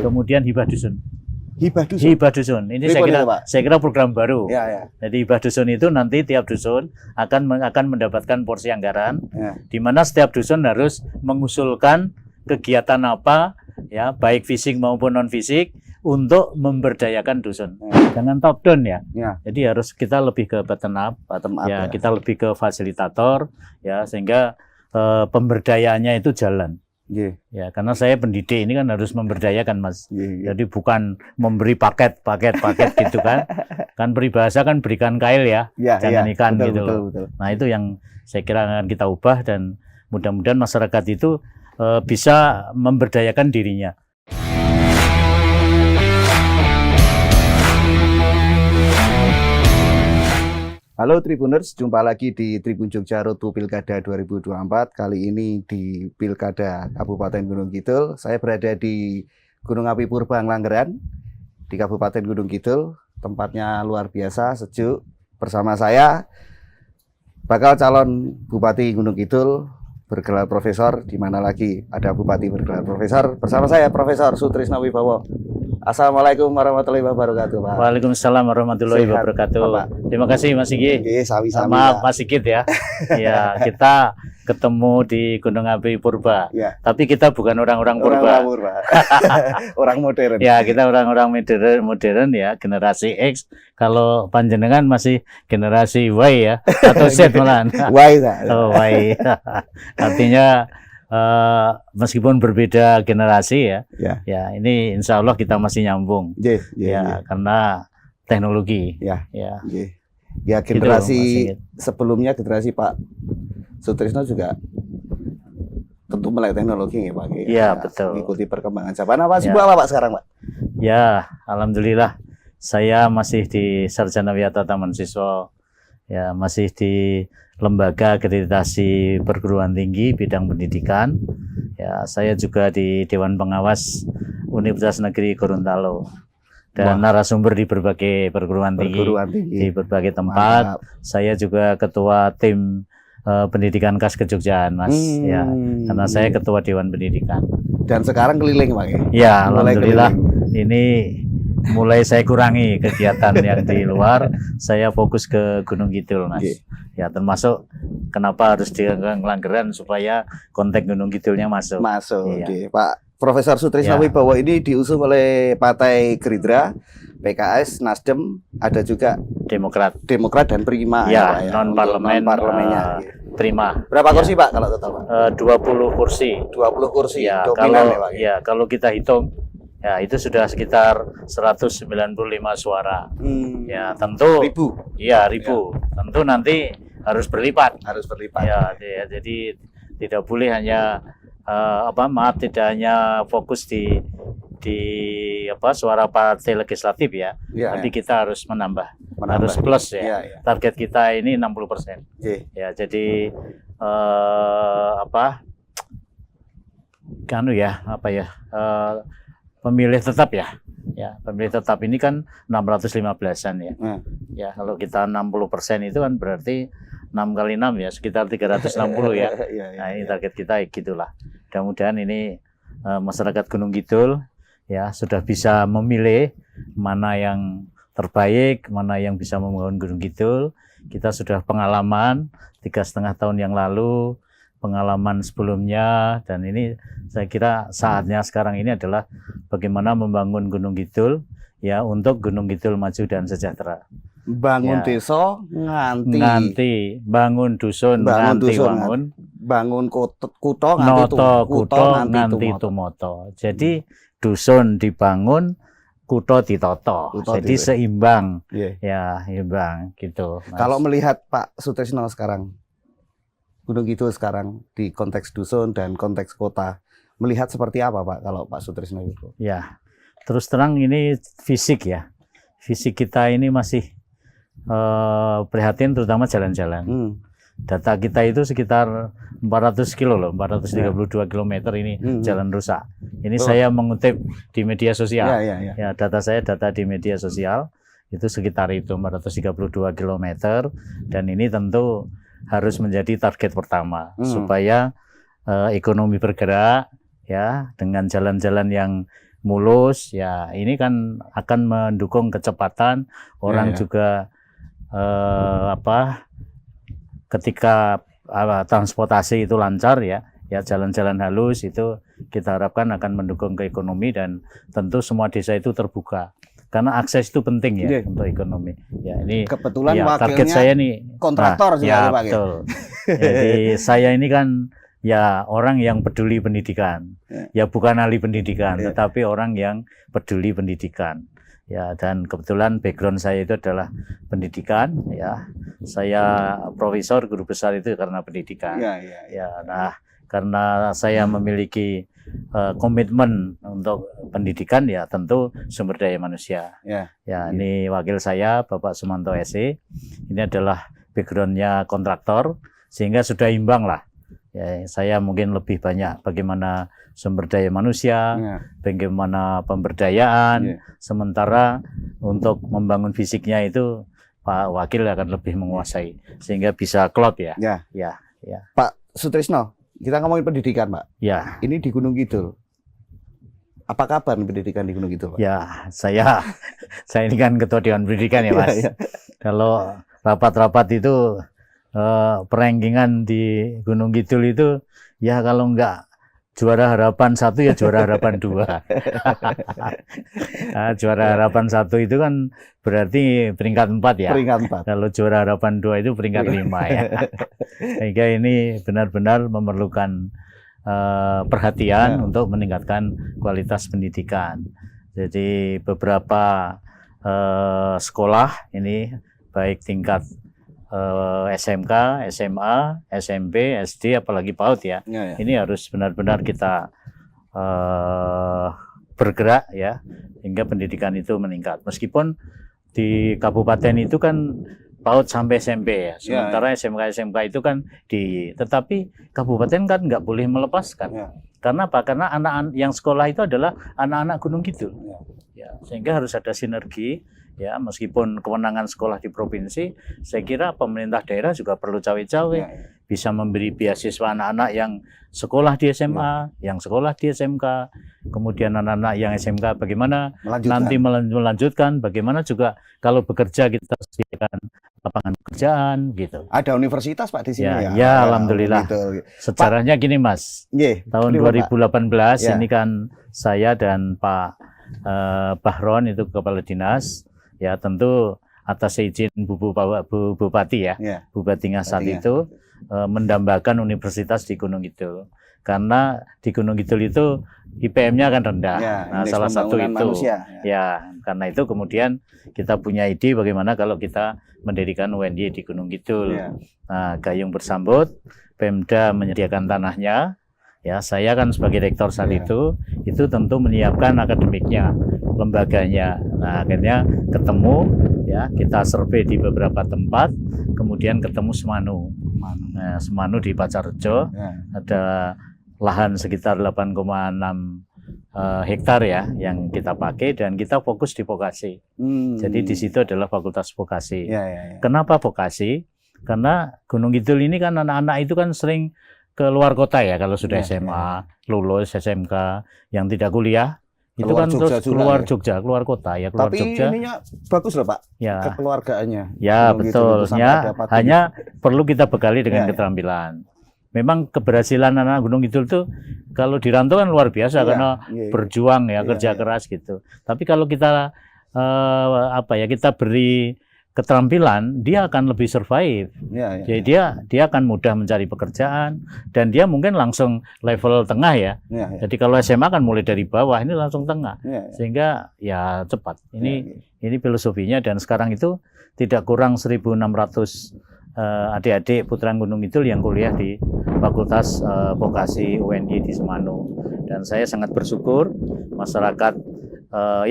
kemudian hibah dusun. Hibah dusun. Hibah dusun. Ini saya kira program baru. Ya. Jadi hibah dusun itu nanti tiap dusun akan mendapatkan porsi anggaran, di mana setiap dusun harus mengusulkan kegiatan apa, ya baik fisik maupun non fisik untuk memberdayakan dusun. Jangan top down ya. Jadi harus kita lebih ke bottom up ya. Kita lebih ke fasilitator ya, sehingga pemberdayaannya itu jalan. Ya, karena saya pendidik ini kan harus memberdayakan, Mas. Jadi bukan memberi paket gitu kan. Kan peribahasa kan berikan kail ya, jangan ikan gitu loh. Nah, itu yang saya kira akan kita ubah, dan mudah-mudahan masyarakat itu bisa memberdayakan dirinya. Halo Tribuners, jumpa lagi di Tribun Jogja Road to Pilkada 2024. Kali ini di Pilkada Kabupaten Gunung Kidul. Saya berada di Gunung Api Purba Nglanggeran di Kabupaten Gunung Kidul. Tempatnya luar biasa, sejuk. Bersama saya bakal calon Bupati Gunung Kidul bergelar profesor. Di mana lagi ada Bupati bergelar profesor? Bersama saya Profesor Sutrisno Wibowo. Assalamualaikum warahmatullahi wabarakatuh, Pak. Waalaikumsalam warahmatullahi wabarakatuh. Bapak. Terima kasih, Mas Sigi. Sami-sami. Maaf, Mas Sigit ya. Ya, kita ketemu di Gunung Api Purba. Ya. Tapi kita bukan orang-orang Purba. Orang modern. Ya, kita orang-orang modern ya, generasi X. Kalau panjenengan masih generasi Y ya, atau Z malah. Y. Oh, Y. Artinya meskipun berbeda generasi ya, ini insya Allah kita masih nyambung, karena teknologi. Ya, generasi gitu, sebelumnya, generasi Pak Sutrisno juga tentu melek teknologi ya Pak. Ya, betul. Mengikuti perkembangan zaman. Apa sibuk apa Pak sekarang, Pak? Ya, alhamdulillah saya masih di Sarjana Wiyata Taman Siswa. Ya, masih di Lembaga Akreditasi Perguruan Tinggi bidang pendidikan. Ya, saya juga di Dewan Pengawas Universitas Negeri Gorontalo. Dan narasumber di berbagai perguruan tinggi di berbagai tempat. Saya juga ketua tim pendidikan khas Kejogjaan, Mas. Ya, karena saya ketua Dewan Pendidikan. Dan sekarang keliling, Pak ya? Ya, alhamdulillah. Ini mulai saya kurangi kegiatan yang di luar, saya fokus ke Gunung Kidul, Mas. Ya, termasuk kenapa harus di Nglanggeran, supaya konteks Gunung Kidulnya masuk. Pak Profesor Sutrisno Wibowo ini diusung oleh Partai Gerindra, PKS, Nasdem, ada juga Demokrat dan Prima. Ya, non-parlemennya. Prima. Berapa kursi Pak kalau total, Pak? 20 kursi. 20 kursi. Ya, dominan Pak. Ya, kalau kita hitung, ya itu sudah sekitar 195 suara. Ya, tentu ribu. Tentu nanti harus berlipat. Ya, jadi tidak boleh hanya tidak hanya fokus di suara partai legislatif ya. Tapi kita harus menambah. Harus plus ya. Target kita ini 60%. Ya, jadi pemilih tetap ya. Ya, pemilih tetap ini kan 615-an ya. Ya, kalau kita 60% itu kan berarti 6 kali 6 ya, sekitar 360 ya. Nah, ini target kita gitulah. Mudah-mudahan ini masyarakat Gunung Kidul ya sudah bisa memilih mana yang terbaik, mana yang bisa membangun Gunung Kidul. Kita sudah pengalaman 3,5 tahun yang lalu, pengalaman sebelumnya, dan ini saya kira saatnya sekarang ini adalah bagaimana membangun Gunung Kidul ya, untuk Gunung Kidul maju dan sejahtera. Bangun desa nganti bangun dusun nganti bangun kutho nganti tumoto. Jadi dusun dibangun, kutho ditoto. Jadi seimbang. Ya, seimbang gitu, Mas. Kalau melihat Pak Sutrisno sekarang, Gunung Kidul sekarang di konteks dusun dan konteks kota, melihat seperti apa Pak kalau Pak Sutrisno itu? Ya, terus terang ini fisik ya. Fisik kita ini masih prihatin, terutama jalan-jalan. Data kita itu sekitar 400 kilo loh, 432 km ini jalan rusak. Ini saya mengutip di media sosial. Ya, data saya di media sosial itu sekitar itu 432 km, dan ini tentu harus menjadi target pertama supaya ekonomi bergerak ya, dengan jalan-jalan yang mulus, ya ini kan akan mendukung kecepatan orang juga ketika transportasi itu lancar ya jalan-jalan halus itu kita harapkan akan mendukung ke ekonomi dan tentu semua desa itu terbuka karena akses itu penting ya untuk ekonomi. Ya ini kebetulan ya, wakilnya target saya nih kontraktor ya Pak. Betul. Jadi saya ini kan ya orang yang peduli pendidikan. Ya bukan ahli pendidikan, tetapi orang yang peduli pendidikan. Ya, dan kebetulan background saya itu adalah pendidikan, ya. Saya profesor, guru besar itu karena pendidikan. Ya, nah, karena saya memiliki komitmen untuk pendidikan, ya tentu sumber daya manusia. Ya, ini wakil saya, Bapak Sumanto SE. Ini adalah backgroundnya kontraktor, sehingga sudah imbang lah. Ya, saya mungkin lebih banyak bagaimana sumber daya manusia, bagaimana pemberdayaan, sementara untuk membangun fisiknya itu Pak Wakil akan lebih menguasai, sehingga bisa klop ya. Ya. Pak Sutrisno, kita ngomongin pendidikan Pak. Ya. Ini di Gunung Kidul. Apa kabar pendidikan di Gunung Kidul Pak? Ya, saya ini kan Ketua Dewan Pendidikan ya Mas. Kalau rapat-rapat itu perengkingan di Gunung Kidul itu ya kalau enggak juara harapan 1 ya juara harapan 2. Nah, juara harapan 1 itu kan berarti peringkat 4 ya. Peringkat 4. Kalau juara harapan 2 itu peringkat 5 ya. Sehingga ini benar-benar memerlukan perhatian untuk meningkatkan kualitas pendidikan. Jadi beberapa sekolah ini baik tingkat SMK, SMA, SMP, SD, apalagi PAUD ya. Ini harus benar-benar kita bergerak ya, hingga pendidikan itu meningkat. Meskipun di kabupaten itu kan PAUD sampai SMP ya, sementara SMK itu kan tetapi kabupaten kan nggak boleh melepaskan. Karena apa? Karena anak-anak yang sekolah itu adalah anak-anak Gunung Kidul. Ya, sehingga harus ada sinergi. Ya, meskipun kewenangan sekolah di provinsi, saya kira pemerintah daerah juga perlu cawe-cawe, bisa memberi beasiswa anak-anak yang sekolah di SMA, yang sekolah di SMK, kemudian anak-anak yang SMK bagaimana nanti melanjutkan, bagaimana juga kalau bekerja kita sediakan lapangan pekerjaan gitu. Ada universitas Pak di sini ya? Ya, alhamdulillah. Sejarahnya gini Mas, tahun 2018 ini kan saya dan Pak Bahron itu kepala dinas. Ya tentu atas izin Bu Bupati ya, Bupati Ngasal itu mendambakan universitas di Gunung Kidul. Karena di Gunung Kidul itu IPM-nya kan rendah. Nah, salah satu itu. Manusia, ya, karena itu kemudian kita punya ide bagaimana kalau kita mendirikan UNY di Gunung Kidul. Nah, gayung bersambut, Pemda menyediakan tanahnya. Ya, saya kan sebagai rektor saat itu tentu menyiapkan akademiknya, lembaganya. Nah, akhirnya ketemu ya, kita survei di beberapa tempat, kemudian ketemu Semanu. Nah, Semanu di Pacarjo, ada lahan sekitar 8,6 hektar ya yang kita pakai, dan kita fokus di vokasi. Jadi di situ adalah fakultas vokasi. Kenapa vokasi? Karena Gunung Kidul ini kan anak-anak itu kan sering ke luar kota ya, kalau sudah SMA, lulus SMK, yang tidak kuliah itu kan terus keluar Jogja, keluar kota ya, keluar Jogja. Tapi ininya bagus loh Pak, kekeluargaannya. Ya betulnya, hanya perlu kita bekali dengan keterampilan. Memang keberhasilan anak Gunung Kidul itu kalau di rantau kan luar biasa karena berjuang ya, kerja keras gitu. Tapi kalau kita kita beri keterampilan, dia akan lebih survive. Jadi dia akan mudah mencari pekerjaan, dan dia mungkin langsung level tengah ya. Jadi kalau SMA kan mulai dari bawah, ini langsung tengah. Sehingga ya cepat. Ini filosofinya, dan sekarang itu tidak kurang 1.600 adik-adik putra Gunung Kidul yang kuliah di Fakultas Vokasi UNY di Semanu. Dan saya sangat bersyukur masyarakat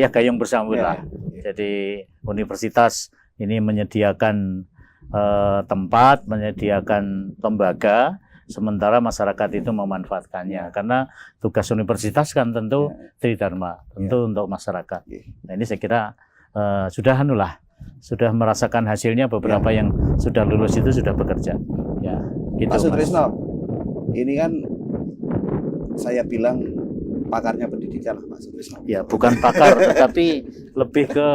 gayung bersambut lah. Jadi universitas ini menyediakan tempat, menyediakan lembaga, sementara masyarakat itu memanfaatkannya. Karena tugas universitas kan tentu tridharma, tentu untuk masyarakat. Nah, ini saya kira sudah merasakan hasilnya. Beberapa yang sudah lulus itu sudah bekerja. Ya, gitu, Pak Sutrisno, ini kan saya bilang pakarnya pendidikan lah Pak Sutrisno. Ya, bukan pakar tetapi lebih ke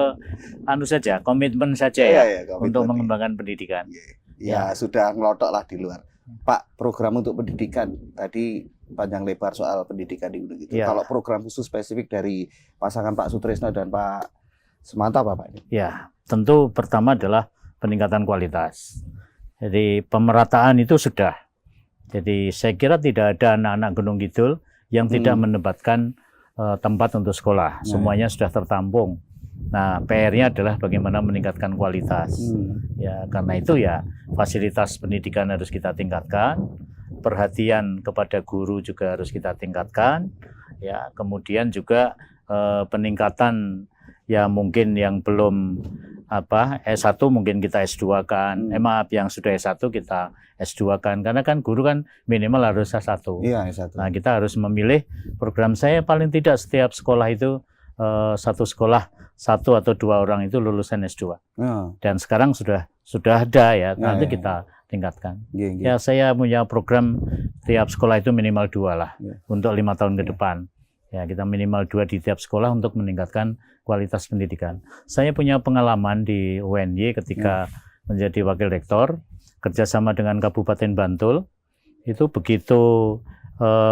saja, komitmen saja ya, komitmen untuk mengembangkan pendidikan. Ya, sudah ngelotok lah di luar. Pak, program untuk pendidikan tadi panjang lebar soal pendidikan di Gunung Kidul. Kalau program khusus spesifik dari pasangan Pak Sutrisno dan Pak Semanta apa Pak? Ya, tentu pertama adalah peningkatan kualitas. Jadi pemerataan itu sudah. Jadi saya kira tidak ada anak-anak Gunung Kidul yang tidak menempatkan tempat untuk sekolah. Semuanya sudah tertampung. Nah, PR-nya adalah bagaimana meningkatkan kualitas. Ya, karena itu ya fasilitas pendidikan harus kita tingkatkan, perhatian kepada guru juga harus kita tingkatkan. Ya, kemudian juga peningkatan ya mungkin yang belum S1 mungkin kita S2-kan. Maaf, yang sudah S1 kita S2-kan. Karena kan guru kan minimal harus S1. Iya, S1. Nah, kita harus memilih program. Saya paling tidak setiap sekolah itu satu sekolah 1 atau 2 orang itu lulusan S2. Dan sekarang sudah ada ya. Nanti kita tingkatkan. Ya, saya punya program tiap sekolah itu minimal 2 lah untuk 5 tahun ke depan. Ya, kita minimal 2 di tiap sekolah untuk meningkatkan kualitas pendidikan. Saya punya pengalaman di UNY ketika menjadi wakil rektor, kerjasama dengan Kabupaten Bantul, itu begitu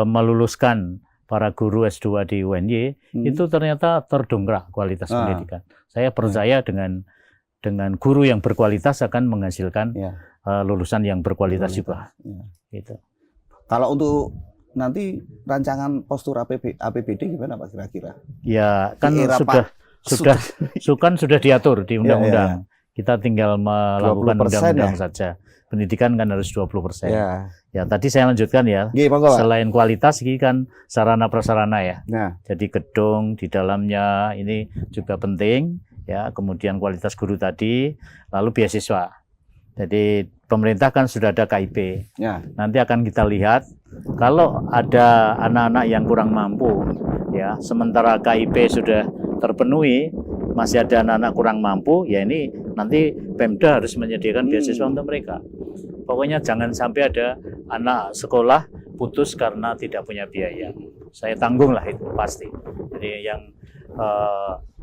meluluskan para guru S2 di UNY, itu ternyata terdongkrak kualitas pendidikan. Saya percaya dengan guru yang berkualitas akan menghasilkan lulusan yang berkualitas juga. Gitu. Kalau untuk nanti rancangan postur APBD gimana Pak kira-kira? Ya, kan sudah diatur di undang-undang. Kita tinggal melakukan undang-undang saja. Pendidikan kan harus 20%. Ya, tadi saya lanjutkan ya. Selain kualitas ini kan sarana prasarana ya. Jadi gedung di dalamnya ini juga penting ya, kemudian kualitas guru tadi, lalu beasiswa. Jadi pemerintah kan sudah ada KIP. Nanti akan kita lihat kalau ada anak-anak yang kurang mampu ya, sementara KIP sudah terpenuhi, masih ada anak-anak kurang mampu, ya ini nanti Pemda harus menyediakan beasiswa untuk mereka. Pokoknya jangan sampai ada anak sekolah putus karena tidak punya biaya. Saya tanggung lah itu pasti. Jadi yang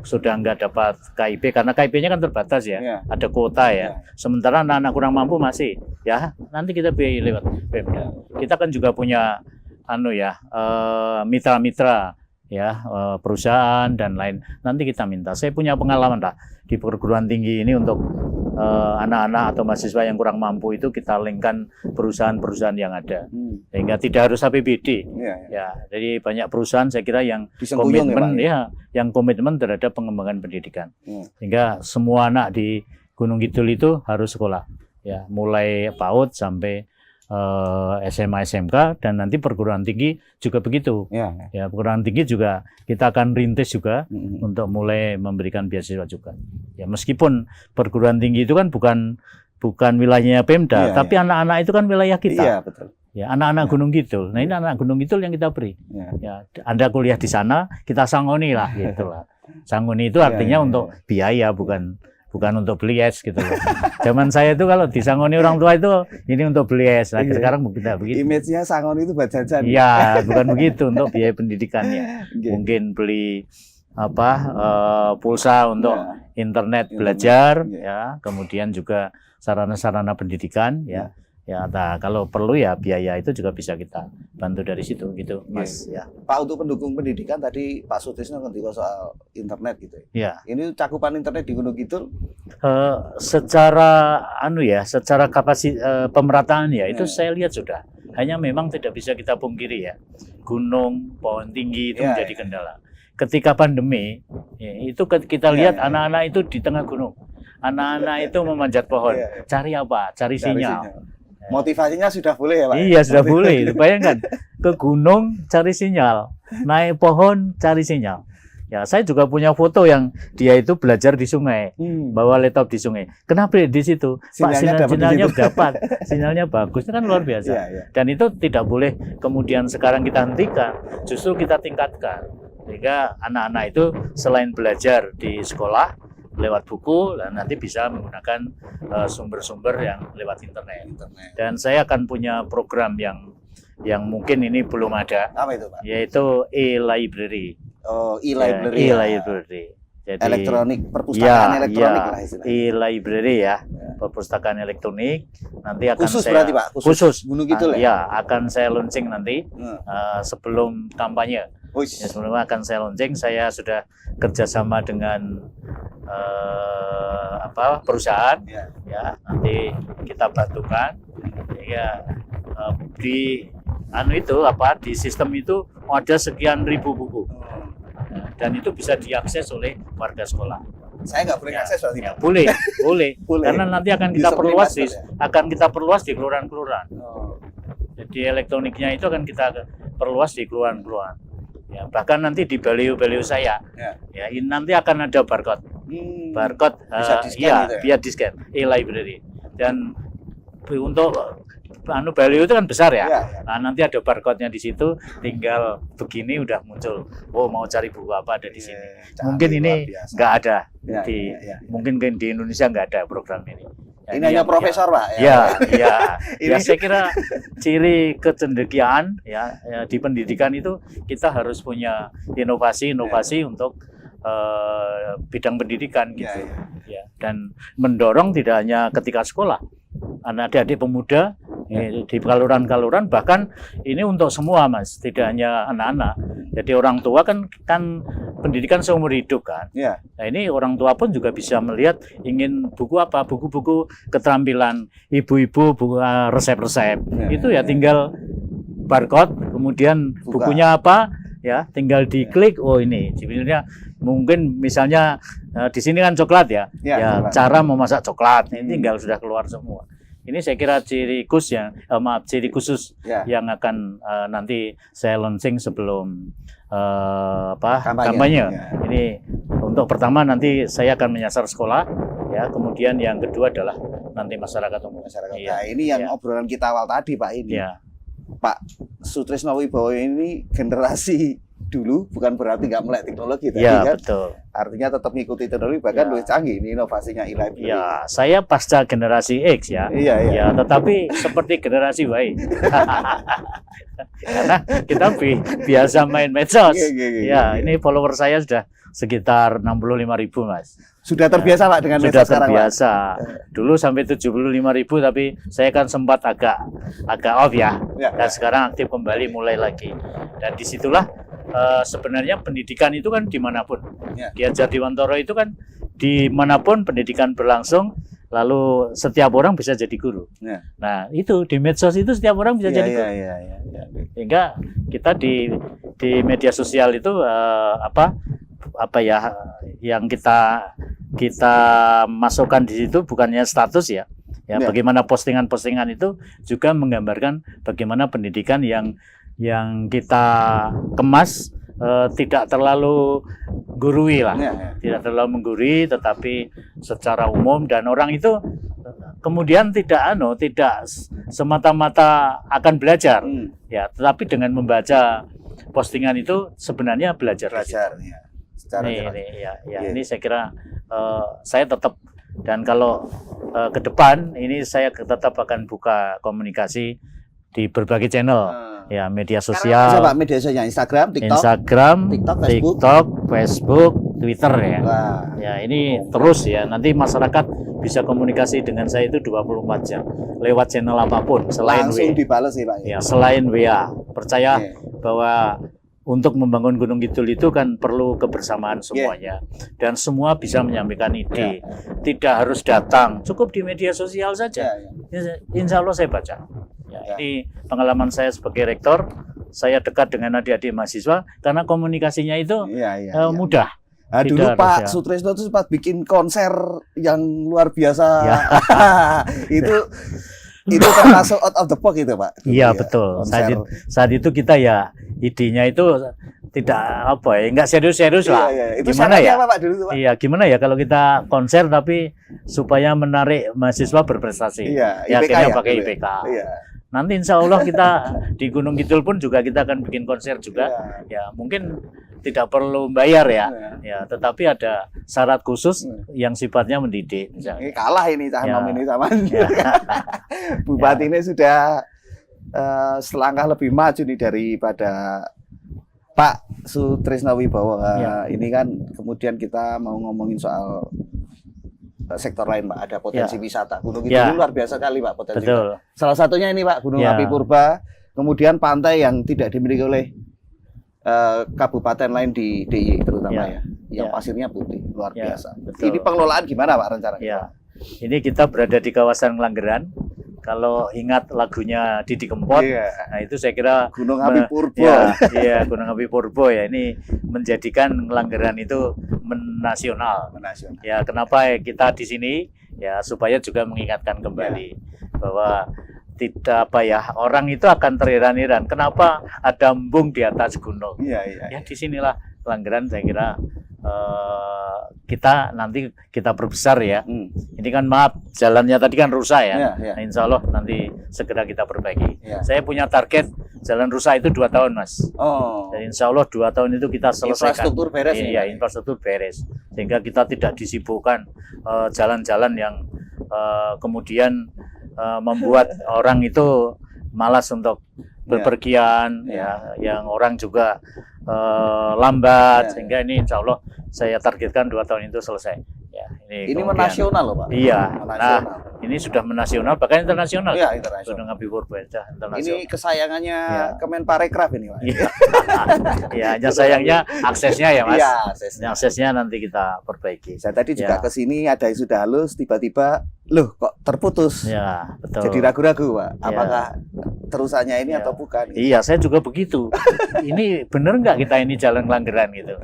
sudah nggak dapat KIP, karena KIP-nya kan terbatas ya, ada kuota ya. Sementara anak-anak kurang mampu masih, ya nanti kita biayai lewat Pemda. Kita kan juga punya mitra-mitra ya, perusahaan dan lain. Nanti kita minta. Saya punya pengalaman lah di perguruan tinggi ini untuk anak-anak atau mahasiswa yang kurang mampu itu kita linkkan perusahaan-perusahaan yang ada, sehingga tidak harus APBD. Ya, jadi banyak perusahaan saya kira yang komitmen yang komitmen terhadap pengembangan pendidikan, sehingga semua anak di Gunung Kidul itu harus sekolah, ya mulai PAUD sampai SMA, SMK, dan nanti perguruan tinggi juga begitu. Ya, perguruan tinggi juga kita akan rintis juga untuk mulai memberikan beasiswa juga. Ya, meskipun perguruan tinggi itu kan bukan wilayahnya Pemda, tapi anak-anak itu kan wilayah kita. Betul. Ya, anak-anak Gunung Kidul. Nah, ini anak Gunung Kidul yang kita beri. Ya, Anda kuliah di sana, kita sangoni lah, gitulah. Sangoni itu artinya untuk biaya, bukan untuk beli es gitu loh. Zaman saya itu kalau disangoni orang tua itu ini untuk beli es. Nah, sekarang tidak begitu. Image-nya sangoni itu buat jajan. Iya, bukan begitu, untuk biaya pendidikannya. Mungkin beli pulsa untuk internet belajar ya, kemudian juga sarana-sarana pendidikan ya. Ya, nah, kalau perlu ya biaya itu juga bisa kita bantu dari situ gitu, Mas. Ya. Pak, untuk pendukung pendidikan tadi Pak Sutrisno ngerti soal internet gitu. Ya. Ini cakupan internet di Gunung Kidul? Secara pemerataan ya itu saya lihat sudah. Hanya memang tidak bisa kita pungkiri ya, gunung, pohon tinggi itu menjadi kendala. Ketika pandemi ya, itu kita lihat anak-anak itu di tengah gunung, anak-anak itu memanjat pohon, cari apa? Cari sinyal. Motivasinya sudah boleh ya Pak? Iya, sudah boleh. Bayangkan, ke gunung cari sinyal, naik pohon cari sinyal. Ya, saya juga punya foto yang dia itu belajar di sungai, bawa laptop di sungai. Kenapa di situ? Pak, sinyalnya dapat, sinyalnya bagus, itu kan luar biasa. Dan itu tidak boleh kemudian sekarang kita hentikan, justru kita tingkatkan. Sehingga anak-anak itu selain belajar di sekolah, lewat buku, dan nanti bisa menggunakan sumber-sumber yang lewat internet. Dan saya akan punya program yang yang mungkin ini belum ada, Apa itu, Pak? yaitu e-library. Oh, e-library. E-library. Jadi Elektronik, perpustakaan elektronik lah istilahnya. E-library ya, perpustakaan elektronik. Nanti akan Khusus saya berarti, Pak? khusus Gunung Kidul ya? ya, akan saya launching nanti sebelum kampanye. Uish. Ya, sebelumnya akan saya launching. Saya sudah kerjasama dengan perusahaan, ya nanti kita bantukan. Ya di di sistem itu ada sekian ribu buku. Dan itu bisa diakses oleh warga sekolah. Saya nggak boleh akses berarti, Pak? Boleh, boleh. Boleh. Karena nanti akan kita perluas di kelurahan-kelurahan. Oh. Jadi elektroniknya itu akan kita perluas di kelurahan-kelurahan. Ya, bahkan nanti di baliho-baliho saya, ya ini nanti akan ada barcode. Barcode, bisa di-scan ya, gitu ya? biar di-scan, e-library. Dan untuk baliho itu kan besar ya. Nah, nanti ada barcode-nya di situ, tinggal begini udah muncul. Oh, mau cari buku apa ada di sini. Mungkin ini nggak ada mungkin di Indonesia nggak ada program ini. Ya, ini hanya profesor, Pak. Ya. Ya, saya kira ciri kecendekiaan ya di pendidikan itu kita harus punya inovasi untuk bidang pendidikan gitu. Ya. Dan mendorong tidak hanya ketika sekolah, adik-adik pemuda di kelurahan-kelurahan, bahkan ini untuk semua, Mas, tidak hanya anak-anak. Jadi orang tua kan pendidikan seumur hidup kan. Nah, ini orang tua pun juga bisa melihat ingin buku apa, buku-buku keterampilan ibu-ibu, buku resep-resep. Itu ya tinggal barcode, kemudian bukunya apa, ya tinggal diklik. Oh, ini sebenarnya mungkin misalnya di sini kan coklat ya, coklat. Cara memasak coklat ini tinggal sudah keluar semua. Ini saya kira ciri khusus yang akan nanti saya launching sebelum kampanye. Ini untuk pertama nanti saya akan menyasar sekolah, ya. Kemudian yang kedua adalah nanti masyarakat umum. Nah, ini yang obrolan kita awal tadi, Pak, ini. Pak Soetrisno Wibowo ini generasi dulu, bukan berarti nggak melek teknologi tadi kan. Betul. Artinya tetap mengikuti teknologi, bahkan lebih canggih ini inovasinya e-library. Ya, saya pasca generasi X ya. Ya, tetapi seperti generasi Y. Karena kita biasa main medsos. Ya, ini follower saya sudah sekitar 65.000, Mas. Sudah terbiasa, Pak, dengan medsos sekarang? Sudah terbiasa. Dulu sampai 75.000, tapi saya kan sempat agak off ya. Dan sekarang aktif kembali mulai lagi. Dan disitulah sebenarnya pendidikan itu kan dimanapun. Ki Hajar Dewantara itu kan dimanapun pendidikan berlangsung, lalu setiap orang bisa jadi guru. Nah, itu di medsos itu setiap orang bisa jadi guru. Sehingga kita di media sosial itu yang kita masukkan di situ bukannya status ya. Bagaimana postingan-postingan itu juga menggambarkan bagaimana pendidikan yang kita kemas tidak terlalu gurui lah, tidak terlalu menggurui, tetapi secara umum, dan orang itu kemudian tidak semata-mata akan belajar, ya, tetapi dengan membaca postingan itu sebenarnya belajar. Ini saya kira saya tetap, dan kalau ke depan ini saya tetap akan buka komunikasi di berbagai channel, ya, media sosial. Apa media sosial? Instagram, TikTok, Facebook, Twitter ya. Ya, ini terus ya. Nanti masyarakat bisa komunikasi dengan saya itu 24 jam lewat channel apapun selain langsung dibalas ya, Pak. Ya, selain WA. Percaya bahwa untuk membangun Gunung Kidul itu kan perlu kebersamaan semuanya, dan semua bisa menyampaikan ide. Tidak harus datang, cukup di media sosial saja. Insya Allah saya baca. Ini pengalaman saya sebagai rektor, saya dekat dengan adik-adik mahasiswa karena komunikasinya itu mudah. Nah, dulu Pak Soetrisno itu sempat bikin konser yang luar biasa. Itu termasuk out of the box itu, Pak. Iya, betul. Saat itu kita ya idenya itu nggak serius-serius lah. Itu gimana ya? Apa, Pak, dulu itu, Pak? Iya, gimana ya kalau kita konser tapi supaya menarik mahasiswa berprestasi. Akhirnya pakai IPK. Nanti insya Allah kita di Gunung Kidul pun juga kita akan bikin konser juga. Ya, mungkin tidak perlu bayar ya. Tetapi ada syarat khusus yang sifatnya mendidik. Ini kalah ini Cah Nom ini sama. Bupati ini sudah selangkah lebih maju nih daripada Pak Sutrisno Wibowo. Ini kan kemudian kita mau ngomongin soal sektor lain, Pak. Ada potensi wisata. Gunung Kidul luar biasa kali, Pak, potensi. Betul. Salah satunya ini, Pak, Gunung Api Purba. Kemudian pantai yang tidak dimiliki oleh kabupaten lain di DIY terutama yang pasirnya putih, luar biasa. Betul. Ini pengelolaan gimana, Pak, rencananya? Ya. Ini kita berada di kawasan Langgeran. Kalau ingat lagunya Didi Kempot, nah itu saya kira Gunung Api Purba. Iya, Gunung Api Purba ya. Ini menjadikan Langgeran itu menasional. Ya, kenapa kita di sini? Ya, supaya juga mengingatkan kembali bahwa tidak orang itu akan terheran-heran. Kenapa ada embung di atas gunung? Ya, disinilah Langgeran saya kira kita perbesar ya. Ini kan maaf jalannya tadi kan rusak ya. Nah, insya Allah nanti segera kita perbaiki. Saya punya target jalan rusak itu 2 tahun, Mas. Dan insya Allah 2 tahun itu kita selesaikan. Infrastruktur beres. Iya, infrastruktur beres. Sehingga kita tidak disibukkan jalan-jalan yang kemudian membuat orang itu malas untuk bepergian, yang orang juga lambat, sehingga ini insya Allah saya targetkan 2 tahun itu selesai. Ya, ini menasional loh, Pak. Iya, nah ini sudah menasional, bahkan internasional. Iya, internasional. Gunung Api Purba internasional. Ini kesayangannya Kemenparekraf ini, Pak. Iya, hanya sayangnya aksesnya ya, Mas. Iya, aksesnya nanti kita perbaiki. Saya tadi juga ke sini ada yang sudah halus, tiba-tiba loh kok terputus. Ya, betul. Jadi ragu-ragu, Pak. Apakah terusannya ini atau bukan? Iya, saya juga begitu. Ini bener nggak kita ini jalan Langgeran gitu?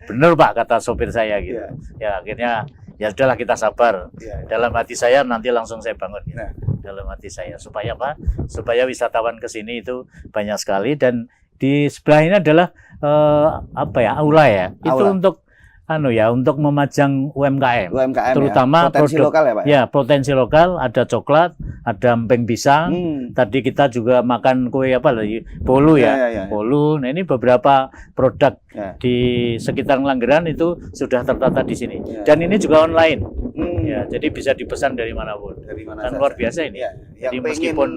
Bener, Pak, kata sopir saya gitu. Ya akhirnya ya sudahlah kita sabar. Dalam hati saya nanti langsung saya bangun. Gitu. Dalam hati saya supaya apa? Supaya wisatawan ke sini itu banyak sekali, dan di sebelah ini adalah aula ya. Itu untuk untuk memajang UMKM terutama potensi produk lokal ya, Pak? Ya, potensi lokal, ada coklat, ada emping pisang. Tadi kita juga makan kue bolu ya. Bolu. Nah, ini beberapa produk di sekitar Langgeran itu sudah tertata di sini. Dan ini juga online. Ya, jadi bisa dipesan dari manapun. Kan luar biasa ini. Jadi meskipun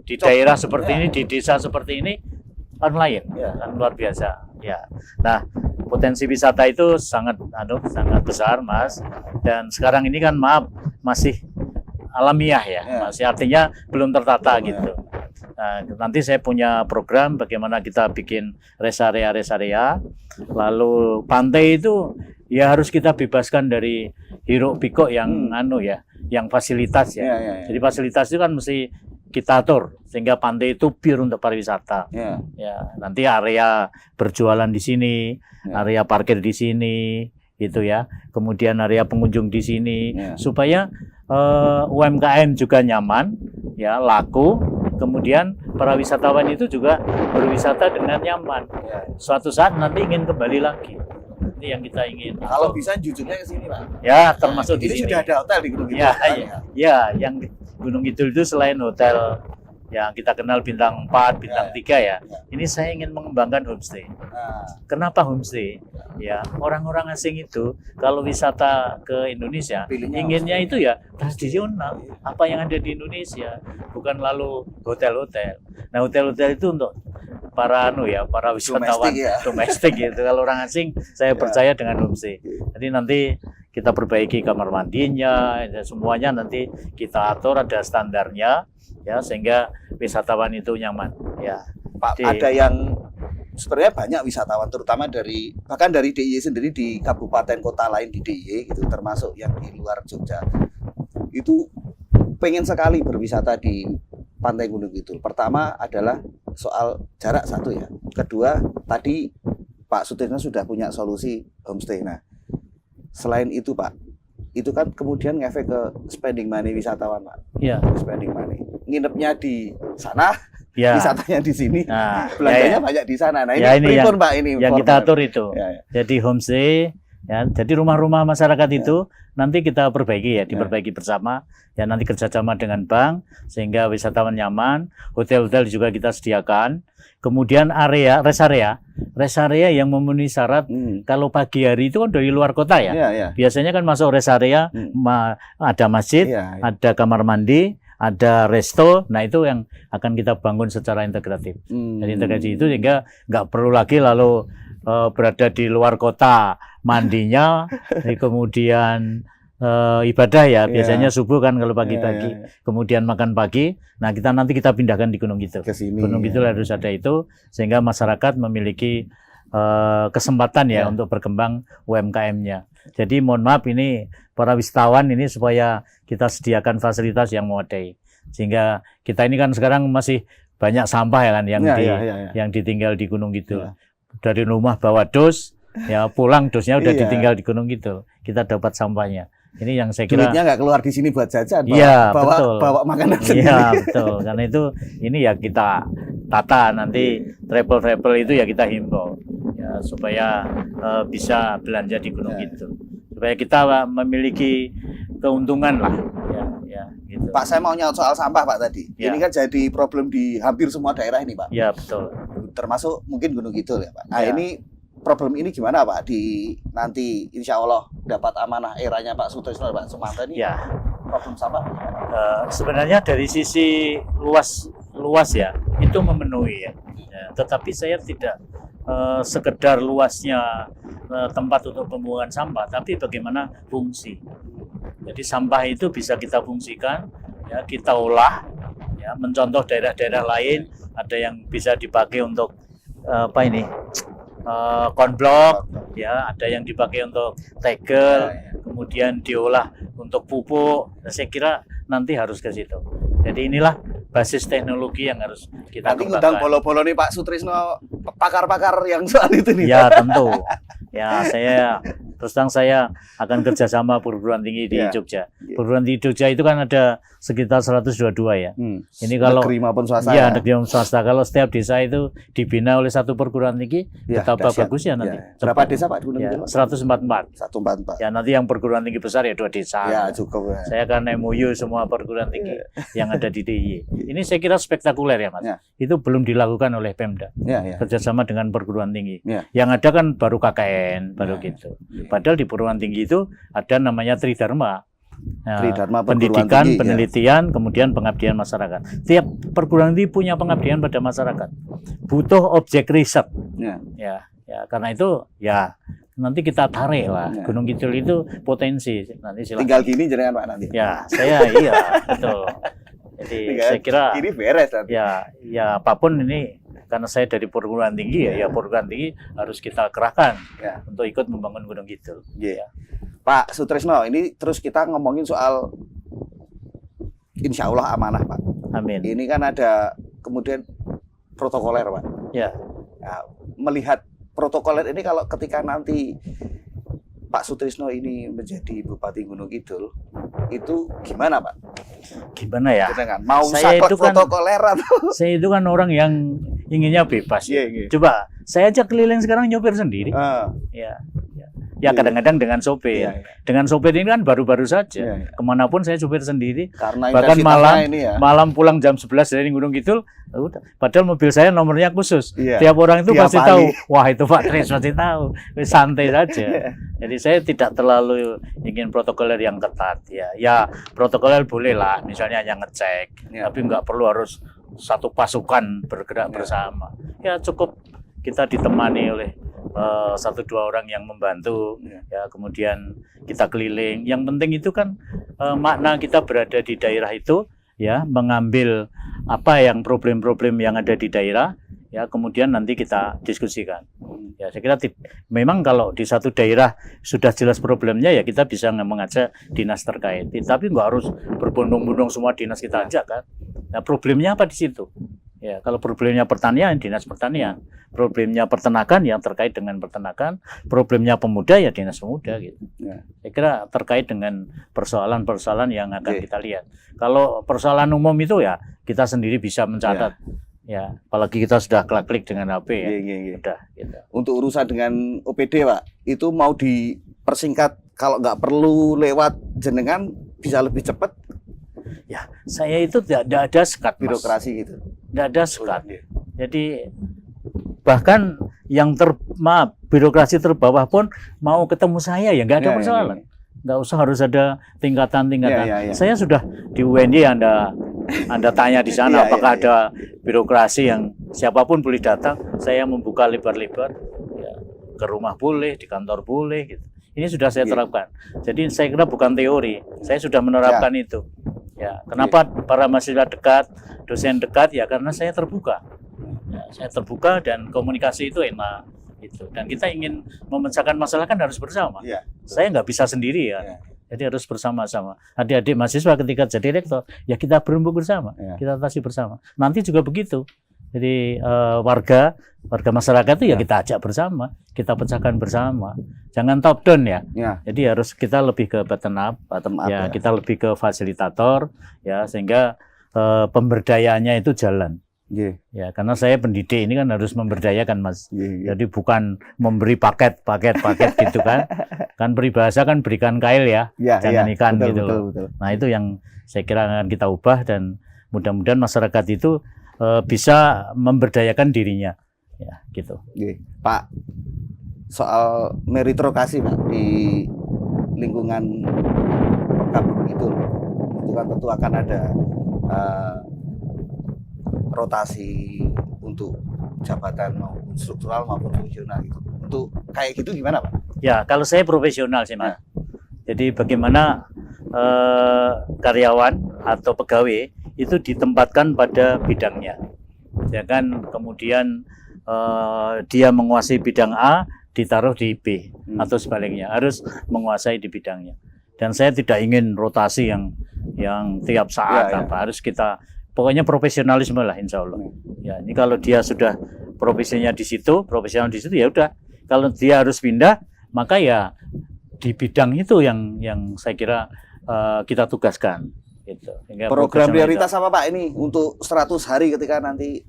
di daerah seperti ini, di desa seperti ini online, kan luar biasa. Ya. Nah, potensi wisata itu sangat besar, Mas. Dan sekarang ini kan masih alamiah ya. Masih artinya belum tertata gitu. Nah, nanti saya punya program bagaimana kita bikin rest area. Lalu pantai itu ya harus kita bebaskan dari hiruk pikuk yang yang fasilitas ya. Jadi fasilitas itu kan mesti kita atur sehingga pantai itu pure untuk pariwisata. Ya, nanti area berjualan di sini, area parkir di sini, gitu ya. Kemudian area pengunjung di sini, supaya UMKM juga nyaman, ya laku. Kemudian para wisatawan itu juga berwisata dengan nyaman. Suatu saat nanti ingin kembali lagi. Ini yang kita ingin. Kalau bisa jujurnya ke sini, Pak. Ya, termasuk di sini. Ini sudah ada hotel di Gunung Kidul. Ya, yang Gunung Kidul itu selain hotel yang kita kenal bintang 4, bintang 3 ya. Ini saya ingin mengembangkan homestay. Kenapa homestay? Ya, orang-orang asing itu kalau wisata ke Indonesia inginnya itu ya tradisional, apa yang ada di Indonesia, bukan lalu hotel-hotel. Nah, hotel-hotel itu untuk para para wisatawan domestik gitu. Kalau orang asing saya percaya dengan homestay. Jadi nanti kita perbaiki kamar mandinya, semuanya nanti kita atur, ada standarnya ya, sehingga wisatawan itu nyaman ya. Pak, ada yang sebenarnya banyak wisatawan terutama bahkan dari DIY sendiri di kabupaten kota lain di DIY gitu, termasuk yang di luar Jogja. Itu pengen sekali berwisata di Pantai Gunung Kidul. Pertama adalah soal jarak satu ya. Kedua, tadi Pak Sutrisno sudah punya solusi homestay. Nah, selain itu Pak, itu kan kemudian ngefek ke spending money wisatawan, Pak. Iya. Spending money. Nginepnya di sana, wisatanya di sini, belanjanya banyak di sana. Nah, ini pripun, Pak, ini yang kita atur itu. Jadi homestay ya, jadi rumah-rumah masyarakat itu nanti kita perbaiki ya, diperbaiki bersama ya, nanti kerjasama dengan bank sehingga wisatawan nyaman. Hotel-hotel juga kita sediakan. Kemudian rest area yang memenuhi syarat. Kalau pagi hari itu kan dari luar kota ya. Biasanya kan masuk rest area, ada masjid, ada kamar mandi, ada resto. Nah itu yang akan kita bangun secara integratif. Jadi integrasi itu sehingga nggak perlu lagi lalu berada di luar kota mandinya, kemudian ibadah ya biasanya subuh kan kalau pagi-pagi, kemudian makan pagi. Nah nanti kita pindahkan di Gunung Kidul. Gunung Kidul harus ada itu sehingga masyarakat memiliki kesempatan ya untuk berkembang UMKM-nya. Jadi mohon maaf ini para wisatawan ini supaya kita sediakan fasilitas yang memadai sehingga kita ini kan sekarang masih banyak sampah ya kan yang ditinggal di Gunung Kidul. Dari rumah bawa dus, ya pulang dusnya udah ditinggal di Gunung Kidul. Kita dapat sampahnya. Ini yang saya kira duitnya nggak keluar di sini buat jajan, bawa makanan sendiri. Iya betul. Karena itu ini ya kita tata nanti travel itu ya kita himbau ya supaya bisa belanja di Gunung Kidul. Supaya kita memiliki keuntungan lah ya gitu. Pak, saya mau nyaut soal sampah Pak tadi. Ini kan jadi problem di hampir semua daerah ini Pak. Ya betul. Termasuk mungkin Gunung Kidul ya Pak. Nah ini problem ini gimana Pak di nanti insya Allah dapat amanah eranya Pak Sutrisno Pak Sumanto ini problem sampah sebenarnya dari sisi luas ya itu memenuhi ya. Tetapi saya tidak sekedar luasnya tempat untuk pembuangan sampah, tapi bagaimana fungsi. Jadi sampah itu bisa kita fungsikan, ya kita olah, ya mencontoh daerah-daerah lain ada yang bisa dipakai untuk konblok, ya ada yang dipakai untuk tegel, kemudian diolah untuk pupuk. Nah, saya kira nanti harus ke situ. Jadi inilah basis teknologi yang harus kita nanti kembangkan. Undang bolo-bolo nih Pak Sutrisno, pakar-pakar yang soal itu nih. Ya tentu. Ya terus terang saya akan kerjasama perguruan tinggi di Jogja. Perguruan tinggi Jogja itu kan ada sekitar 122 ya. Ini kalau negeri maupun swasta. Ya negeri maupun swasta. Kalau setiap desa itu dibina oleh satu perguruan tinggi, betapa bagus ya nanti. Berapa desa Pak? 144. 144. Ya nanti yang perguruan tinggi besar ya 2 desa. Ya cukup. Saya akan MOU semua perguruan tinggi yang ada di DIY. Ini saya kira spektakuler ya Mas. Itu belum dilakukan oleh Pemda. Kerjasama dengan perguruan tinggi. Yang ada kan baru KKN, baru gitu. Padahal di perguruan tinggi itu ada namanya Tridharma. Pendidikan, penelitian, kemudian pengabdian masyarakat. Tiap perguruan tinggi punya pengabdian pada masyarakat. Butuh objek riset. Ya, karena itu ya nanti kita tarik lah. Gunung Kidul itu potensi. Nanti tinggal gini jenengan Pak nanti. Ya, saya betul. Jadi saya kira ini beres nanti. Ya apapun ini karena saya dari perguruan tinggi ya perguruan tinggi harus kita kerahkan untuk ikut membangun Gunung Kidul. Pak Sutrisno, ini terus kita ngomongin soal insya Allah amanah Pak. Amin. Ini kan ada kemudian protokoler Pak. Melihat protokoler ini kalau ketika nanti Pak Sutrisno ini menjadi Bupati Gunung Kidul, itu gimana Pak? Gimana ya? Mau saklek protokoler atau? Saya itu kan orang yang inginnya bebas. Coba saya aja keliling sekarang nyopir sendiri. Ya kadang-kadang dengan sopir. Dengan sopir ini kan baru-baru saja. Kemanapun saya sopir sendiri. Karena bahkan malam pulang jam 11 dari Gunung Kidul. Padahal mobil saya nomornya khusus. Tiap orang itu pasti tahu. Wah itu Pak Tris pasti tahu. Santai saja. Jadi saya tidak terlalu ingin protokoler yang ketat. Ya protokoler boleh lah. Misalnya hanya ngecek. Tapi nggak perlu harus satu pasukan bergerak bersama. Ya cukup kita ditemani oleh 1-2 orang yang membantu, kemudian kita keliling. Yang penting itu kan makna kita berada di daerah itu, mengambil apa yang problem-problem yang ada di daerah, kemudian nanti kita diskusikan. Saya kira memang kalau di satu daerah sudah jelas problemnya, ya kita bisa mengajak dinas terkait. Tapi nggak harus berbondong-bondong semua dinas kita ajak kan. Nah problemnya apa di situ? Kalau problemnya pertanian, dinas pertanian. Problemnya peternakan yang terkait dengan peternakan. Problemnya pemuda ya dinas pemuda gitu. Saya kira terkait dengan persoalan-persoalan yang akan kita lihat. Kalau persoalan umum itu ya kita sendiri bisa mencatat. Apalagi kita sudah klik dengan HP Udah, gitu. Untuk urusan dengan OPD Pak, itu mau dipersingkat kalau nggak perlu lewat jenengan bisa lebih cepat. Saya itu tidak ada sekat birokrasi gitu. Tidak ada sekat. Jadi bahkan yang birokrasi terbawah pun mau ketemu saya ya nggak ada persoalan. Nggak usah harus ada tingkatan-tingkatan. Saya sudah di UNY ada Anda tanya di sana Iya, apakah iya, ada birokrasi yang siapapun boleh datang, saya membuka lebar-lebar, ya, ke rumah boleh, di kantor boleh gitu. Ini sudah saya Iya. terapkan. Jadi saya kira bukan teori, saya sudah menerapkan itu. Ya, kenapa para mahasiswa dekat, dosen dekat? Ya karena saya terbuka. Ya, saya terbuka dan komunikasi itu enak. Gitu. Dan kita ingin memecahkan masalah kan harus bersama. Iya. Saya nggak bisa sendiri ya. Iya. Jadi harus bersama-sama. Adik-adik mahasiswa ketika jadi rektor, ya kita berembuk bersama, Iya. kita atasi bersama. Nanti juga begitu. Jadi warga masyarakat itu ya kita ajak bersama, kita pecahkan bersama. Jangan top down ya. Ya. Jadi harus kita lebih ke bottom up, ya, kita lebih ke fasilitator, ya, sehingga pemberdayaannya itu jalan. Iya. Ya, karena saya pendidik ini kan harus memberdayakan, Mas. Iya. Jadi bukan memberi paket gitu kan. Kan peribahasa kan berikan kail ya, Iya, jangan iya. ikan Betul, gitu betul, loh. betul. Nah itu yang saya kira akan kita ubah dan mudah-mudahan masyarakat itu bisa memberdayakan dirinya, ya gitu. Iya. Pak, soal meritokrasi Pak di lingkungan Pemkab itu kan tentu akan ada rotasi untuk jabatan maupun struktural maupun fungsional gitu. Untuk kayak gitu gimana Pak? Ya kalau saya profesional sih Mas. Jadi bagaimana karyawan atau pegawai itu ditempatkan pada bidangnya, ya kan. Kemudian dia menguasai bidang A, ditaruh di B atau sebaliknya, harus menguasai di bidangnya. Dan saya tidak ingin rotasi yang tiap saat harus kita, pokoknya profesionalisme lah insya Allah. Ya ini kalau dia sudah profesional di situ ya udah. Kalau dia harus pindah maka ya di bidang itu yang saya kira kita tugaskan. Gitu. Program prioritas apa Pak ini untuk 100 hari ketika nanti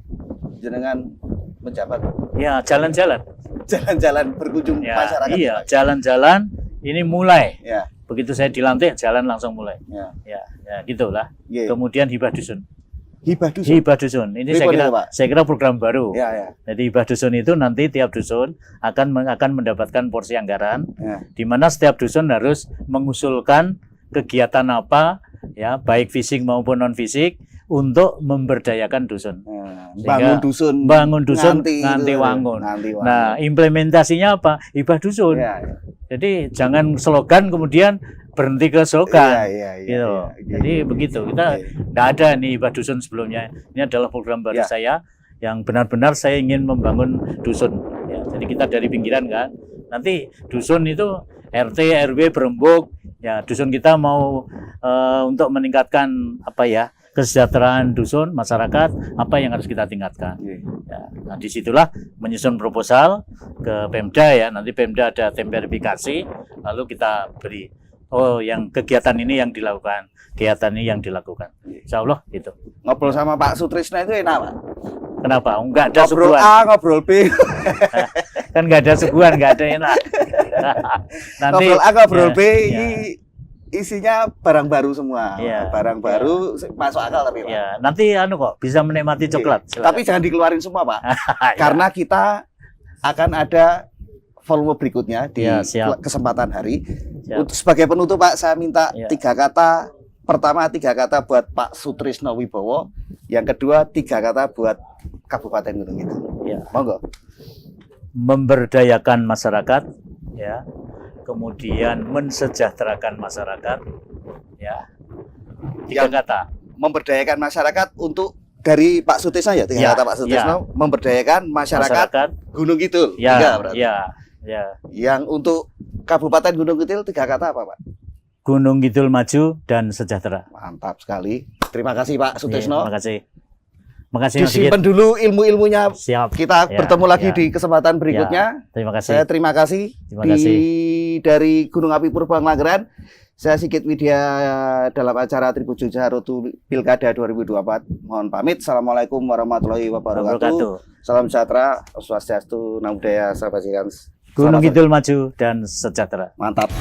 jenengan menjabat? Ya jalan-jalan. Jalan-jalan berkunjung masyarakat. Iya, jalan-jalan ini mulai. Ya. Begitu saya dilantik, jalan langsung mulai. Ya. Ya gitulah. Yeah. Kemudian hibah dusun. Hibah dusun. Hibah dusun. Ini saya kira program baru. Ya. Jadi hibah dusun itu nanti tiap dusun akan mendapatkan porsi anggaran, di mana setiap dusun harus mengusulkan kegiatan apa, ya baik fisik maupun non fisik, untuk memberdayakan dusun. Bangun dusun nganti wangun. Nah, implementasinya apa? Hibah dusun. Jadi jangan slogan kemudian berhenti ke slogan. Gitu. Jadi begitu. Kita tidak ada nih hibah dusun sebelumnya. Ini adalah program baru saya yang benar-benar saya ingin membangun dusun. Ya, jadi kita dari pinggiran kan. Nanti dusun itu RT RW berembuk. Ya, dusun kita mau untuk meningkatkan kesejahteraan dusun masyarakat, apa yang harus kita tingkatkan. Ya, nah disitulah menyusun proposal ke Pemda ya. Nanti Pemda ada tim verifikasi, lalu kita beri. Oh, yang kegiatan ini yang dilakukan, kegiatan ini yang dilakukan. Insya Allah gitu. Ngobrol sama Pak Sutrisno itu enak Pak. Kenapa? Enggak ada ngobrol suguhan. A, ngobrol B. Kan enggak ada suguhan, enggak ada enak. Nanti ngobrol A, ngobrol B ini isinya barang baru semua. Barang baru masuk akal tapi Pak. Ya, nanti kok bisa menikmati coklat. Tapi jangan dikeluarin semua Pak. Karena kita akan ada volume berikutnya di kesempatan hari. Sebagai penutup Pak, saya minta 3 kata. Pertama 3 kata buat Pak Sutrisno Wibowo. Yang kedua 3 kata buat Kabupaten Gunung Kidul. Ya. Monggo. Memberdayakan masyarakat, ya. Kemudian mensejahterakan masyarakat, ya. 3 kata. Memberdayakan masyarakat untuk dari Pak Sutrisno ya, 3 kata Pak Sutrisno. Memberdayakan masyarakat Gunung Kidul. Ya. Yang untuk Kabupaten Gunung Kidul 3 kata apa Pak? Gunung Kidul maju dan sejahtera. Mantap sekali. Terima kasih Pak Sutrisno. Terima kasih. Makasih. Disimpan dulu ilmu-ilmunya. Siap. Kita bertemu lagi di kesempatan berikutnya. Terima kasih. Saya terima kasih. Dari Gunung Api Purbang Langgeran. Saya Sigit Widya dalam acara Tribunjung Jarotu Pilkada 2024. Mohon pamit. Assalamualaikum warahmatullahi wabarakatuh. Salam sejahtera, swastiastu, namo buddhaya, salam kebajikan. Gunung Kidul maju dan sejahtera. Mantap.